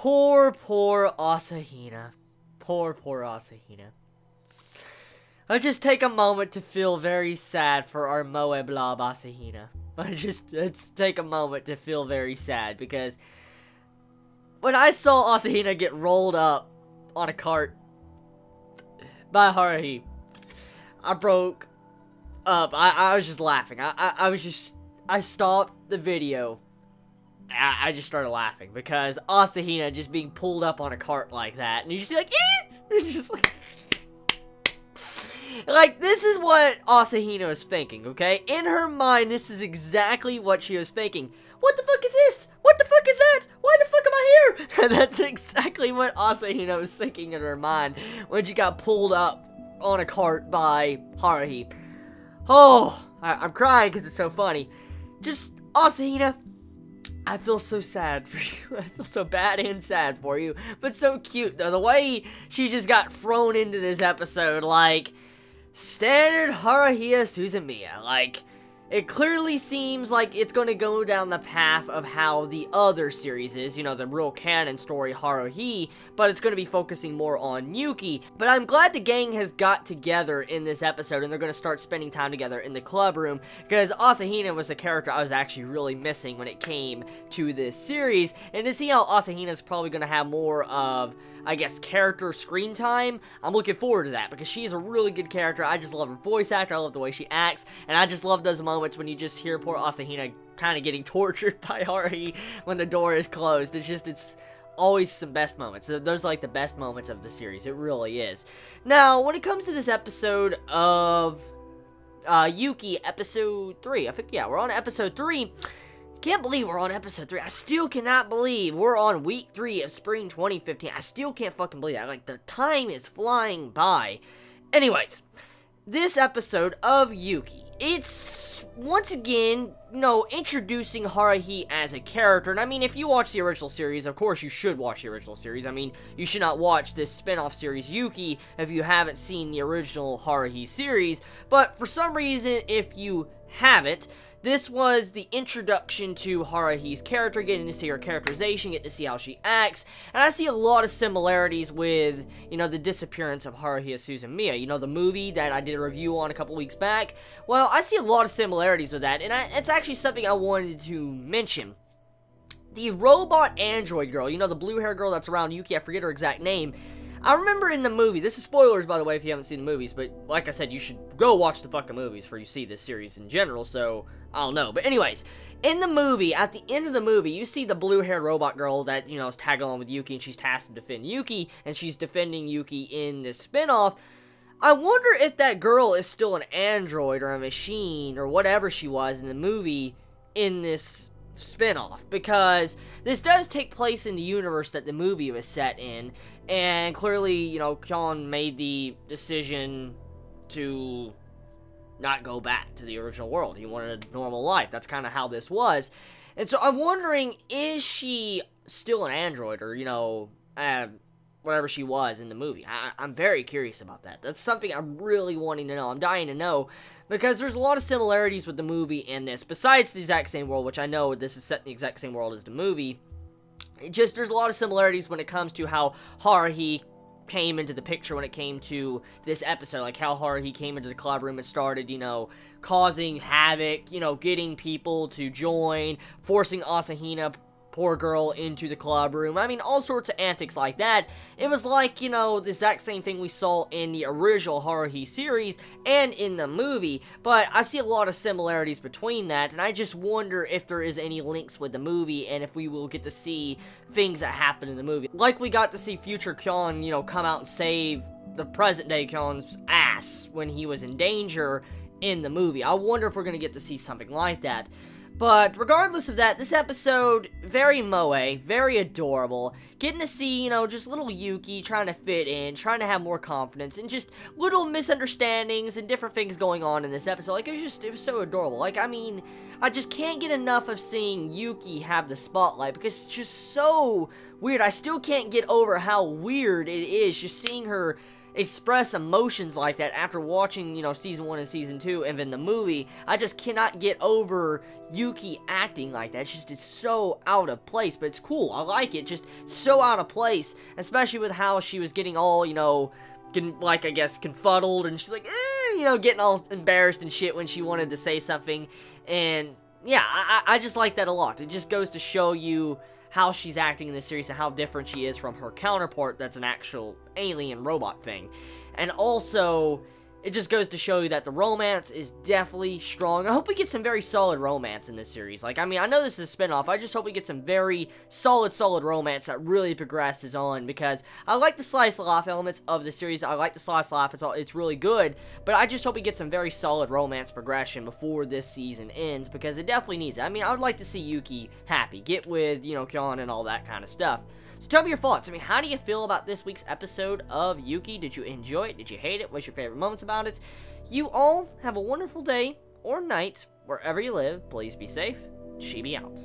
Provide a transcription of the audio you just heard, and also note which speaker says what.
Speaker 1: Poor Asahina. Poor Asahina. I just take a moment to feel very sad for our Moe Blob Asahina. Let's take a moment to feel very sad, because when I saw Asahina get rolled up on a cart by Haruhi, I broke up. I was just laughing. I stopped the video. I just started laughing because Asahina just being pulled up on a cart like that, and you just see like, it's just like this is what Asahina was thinking, okay? In her mind, this is exactly what she was thinking. What the fuck is this? What the fuck is that? Why the fuck am I here? And that's exactly what Asahina was thinking in her mind when she got pulled up on a cart by Haruhi. Oh, I'm crying because it's so funny. Just, Asahina, I feel so sad for you. I feel so bad and sad for you. But so cute, though. The way she just got thrown into this episode, like, standard Haruhi Suzumiya. Like, it clearly seems like it's going to go down the path of how the other series is, you know, the real canon story, Haruhi, but it's going to be focusing more on Yuki. But I'm glad the gang has got together in this episode, and they're going to start spending time together in the club room, because Asahina was the character I was actually really missing when it came to this series, and to see how Asahina is probably going to have more of, I guess, character screen time, I'm looking forward to that, because she's a really good character. I just love her voice actor, I love the way she acts, and I just love those moments when you just hear poor Asahina kind of getting tortured by Haruhi when the door is closed. It's always some best moments. Those are like the best moments of the series. It really is. Now, when it comes to this episode of Yuki, episode 3, I think, yeah, we're on episode 3. Can't believe we're on episode 3. I still cannot believe we're on week 3 of spring 2015. I still can't fucking believe that. Like, the time is flying by. Anyways, this episode of Yuki, it's, once again, you know, introducing Haruhi as a character. And I mean, if you watch the original series, of course you should watch the original series. I mean, you should not watch this spin-off series, Yuki, if you haven't seen the original Haruhi series. But for some reason, if you haven't, this was the introduction to Haruhi's character, getting to see her characterization, get to see how she acts, and I see a lot of similarities with, you know, the Disappearance of Haruhi Suzumiya, you know, the movie that I did a review on a couple weeks back. Well, I see a lot of similarities with that, and it's actually something I wanted to mention. The robot android girl, you know, the blue-haired girl that's around Yuki, I forget her exact name. I remember in the movie, this is spoilers, by the way, if you haven't seen the movies, but like I said, you should go watch the fucking movies before you see this series in general, so I don't know. But anyways, in the movie, at the end of the movie, you see the blue-haired robot girl that, you know, is tagging along with Yuki, and she's tasked to defend Yuki, and she's defending Yuki in this spinoff. I wonder if that girl is still an android or a machine or whatever she was in the movie in this spinoff, because this does take place in the universe that the movie was set in, and clearly, you know, Kyon made the decision to not go back to the original world. He wanted a normal life. That's kind of how this was. And so I'm wondering, is she still an android, or, you know, whatever she was in the movie? I'm very curious about that. That's something I'm really wanting to know. I'm dying to know, because there's a lot of similarities with the movie and this, besides the exact same world, which I know this is set in the exact same world as the movie. There's a lot of similarities when it comes to how Haruhi came into the picture when it came to this episode, like how Haruhi came into the club room and started, you know, causing havoc, you know, getting people to join, forcing Asahina, poor girl, into the club room. I mean, all sorts of antics like that. It was like, you know, the exact same thing we saw in the original Haruhi series and in the movie, but I see a lot of similarities between that, and I just wonder if there is any links with the movie, and if we will get to see things that happen in the movie. Like we got to see future Kyon, you know, come out and save the present-day Kyon's ass when he was in danger in the movie. I wonder if we're going to get to see something like that. But regardless of that, this episode, very moe, very adorable. Getting to see, you know, just little Yuki trying to fit in, trying to have more confidence, and just little misunderstandings and different things going on in this episode. Like, it was so adorable. Like, I mean, I just can't get enough of seeing Yuki have the spotlight, because it's just so weird. I still can't get over how weird it is just seeing her express emotions like that after watching, you know, season 1 and season 2 and then the movie. I just cannot get over Yuki acting like that. It's so out of place, but it's cool. I like it. Just so out of place, especially with how she was getting all, you know, like, I guess, confuddled, and she's like, you know, getting all embarrassed and shit when she wanted to say something. And yeah, I just like that a lot. It just goes to show you how she's acting in this series and how different she is from her counterpart that's an actual alien robot thing. And also, it just goes to show you that the romance is definitely strong. I hope we get some very solid romance in this series. Like, I mean, I know this is a spinoff. I just hope we get some very solid romance that really progresses on, because I like the slice of life elements of the series. I like the slice of life. It's really good, but I just hope we get some very solid romance progression before this season ends, because it definitely needs it. I mean, I would like to see Yuki happy, get with, you know, Kyon and all that kind of stuff. So tell me your thoughts. I mean, how do you feel about this week's episode of Yuki? Did you enjoy it? Did you hate it? What's your favorite moments about it? You all have a wonderful day or night wherever you live. Please be safe. Chibi out.